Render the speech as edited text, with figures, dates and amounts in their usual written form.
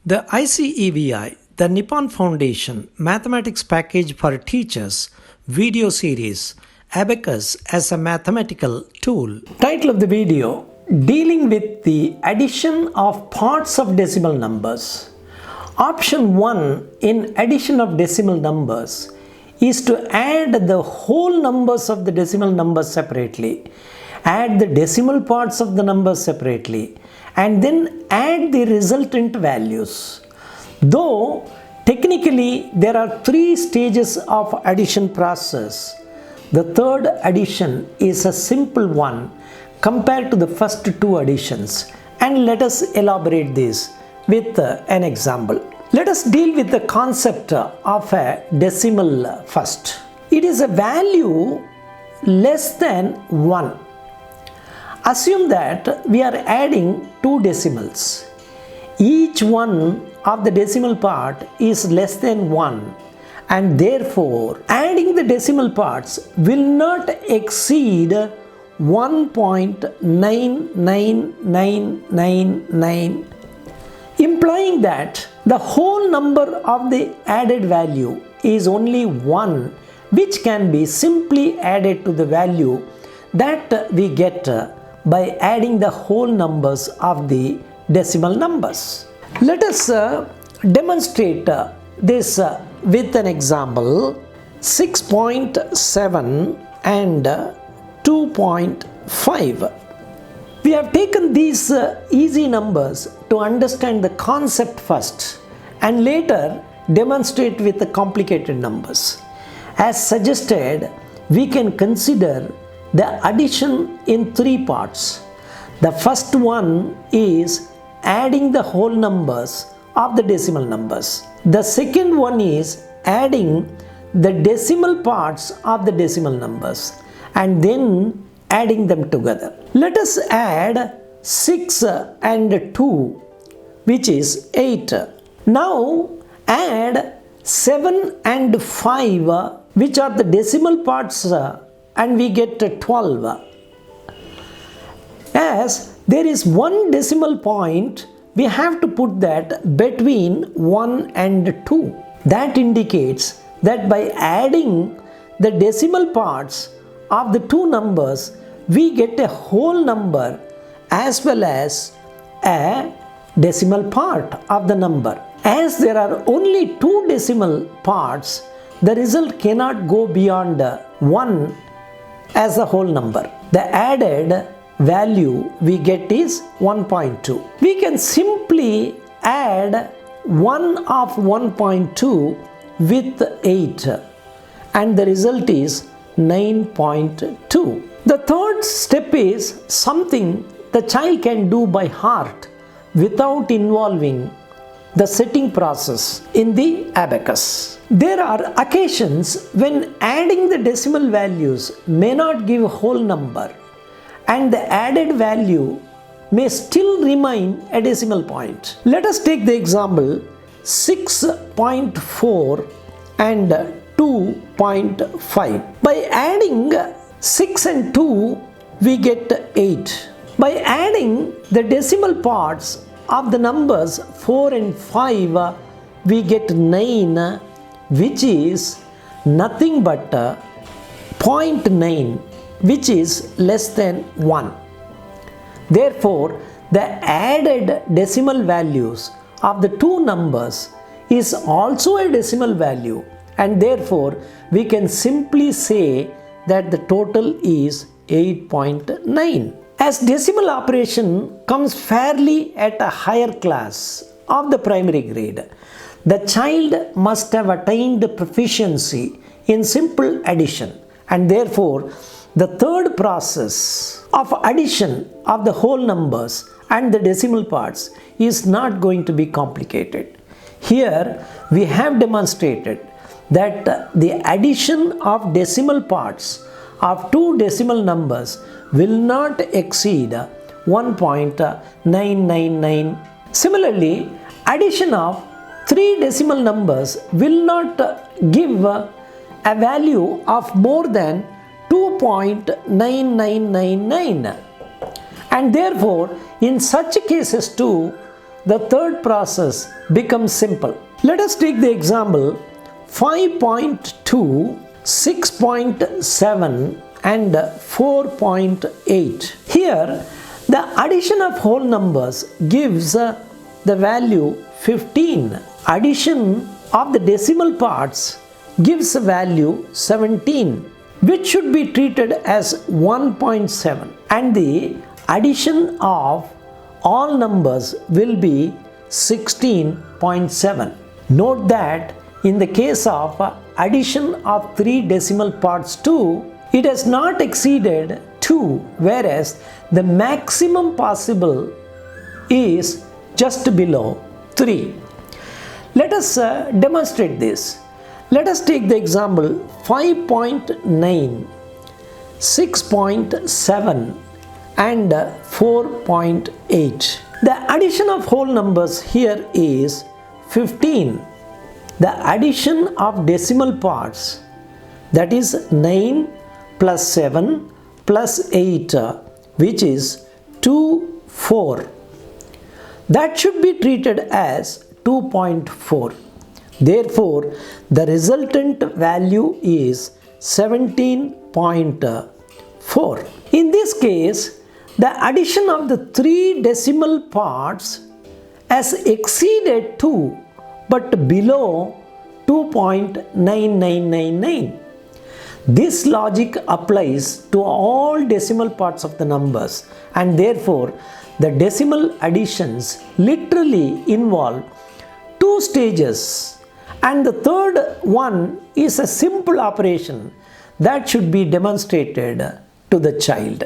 The ICEVI, the Nippon Foundation Mathematics Package for Teachers video series, Abacus as a Mathematical Tool. Title of the video: Dealing with the Addition of Parts of Decimal Numbers. Option 1 in addition of decimal numbers is to add the whole numbers of the decimal numbers separately, add the decimal parts of the numbers separately, and then add the resultant values. Though technically there are 3 stages of addition process, the third addition is a simple one compared to the first 2 additions, and let us elaborate this with an example. Let us deal with the concept of a decimal first. It is a value less than 1. Assume that we are adding 2 decimals. Each one of the decimal part is less than 1, and therefore adding the decimal parts will not exceed 1.99999, implying that the whole number of the added value is only 1, which can be simply added to the value that we get by adding the whole numbers of the decimal numbers. Let us demonstrate this with an example: 6.7 and 2.5. We have taken these easy numbers to understand the concept first and later demonstrate with the complicated numbers. As suggested, we can consider the addition in 3 parts. The first one is adding the whole numbers of the decimal numbers. The second one is adding the decimal parts of the decimal numbers and then adding them together. Let us add 6 and 2, which is 8. Now add 7 and 5, which are the decimal parts, and we get 12. As there is one decimal point, we have to put that between 1 and 2. That indicates that by adding the decimal parts of the 2 numbers, we get a whole number as well as a decimal part of the number. As there are only 2 decimal parts, the result cannot go beyond 1 as a whole number. The added value we get is 1.2. We can simply add 1 of 1.2 with 8, and the result is 9.2. The third step is something the child can do by heart without involving the setting process in the abacus. There are occasions when adding the decimal values may not give a whole number, and the added value may still remain a decimal point. Let us take the example 6.4 and 2.5. By adding 6 and 2, we get 8. By adding the decimal parts of the numbers 4 and 5, we get 9, which is nothing but 0.9, which is less than 1. Therefore, the added decimal values of the 2 numbers is also a decimal value, and therefore we can simply say that the total is 8.9. As decimal operation comes fairly at a higher class of the primary grade, the child must have attained proficiency in simple addition, and therefore the third process of addition of the whole numbers and the decimal parts is not going to be complicated. Here we have demonstrated that the addition of decimal parts of 2 decimal numbers will not exceed 1.999. Similarly, addition of 3 decimal numbers will not give a value of more than 2.9999, and therefore in such cases too the third process becomes simple. Let us take the example 5.2, 6.7 and 4.8. Here the addition of whole numbers gives the value 15. Addition of the decimal parts gives a value 17, which should be treated as 1.7, and the addition of all numbers will be 16.7. Note that in the case of addition of 3 decimal parts too, it has not exceeded 2, whereas the maximum possible is just below 3. Let us demonstrate this. Let us take the example 5.9, 6.7 and 4.8. The addition of whole numbers here is 15. The addition of decimal parts, that is 9 plus 7 plus 8, which is 2, 4. That should be treated as 2.4. Therefore, the resultant value is 17.4. In this case, the addition of the 3 decimal parts has exceeded 2 but below 2.9999. This logic applies to all decimal parts of the numbers, and therefore the decimal additions literally involve 2 stages, and the third one is a simple operation that should be demonstrated to the child.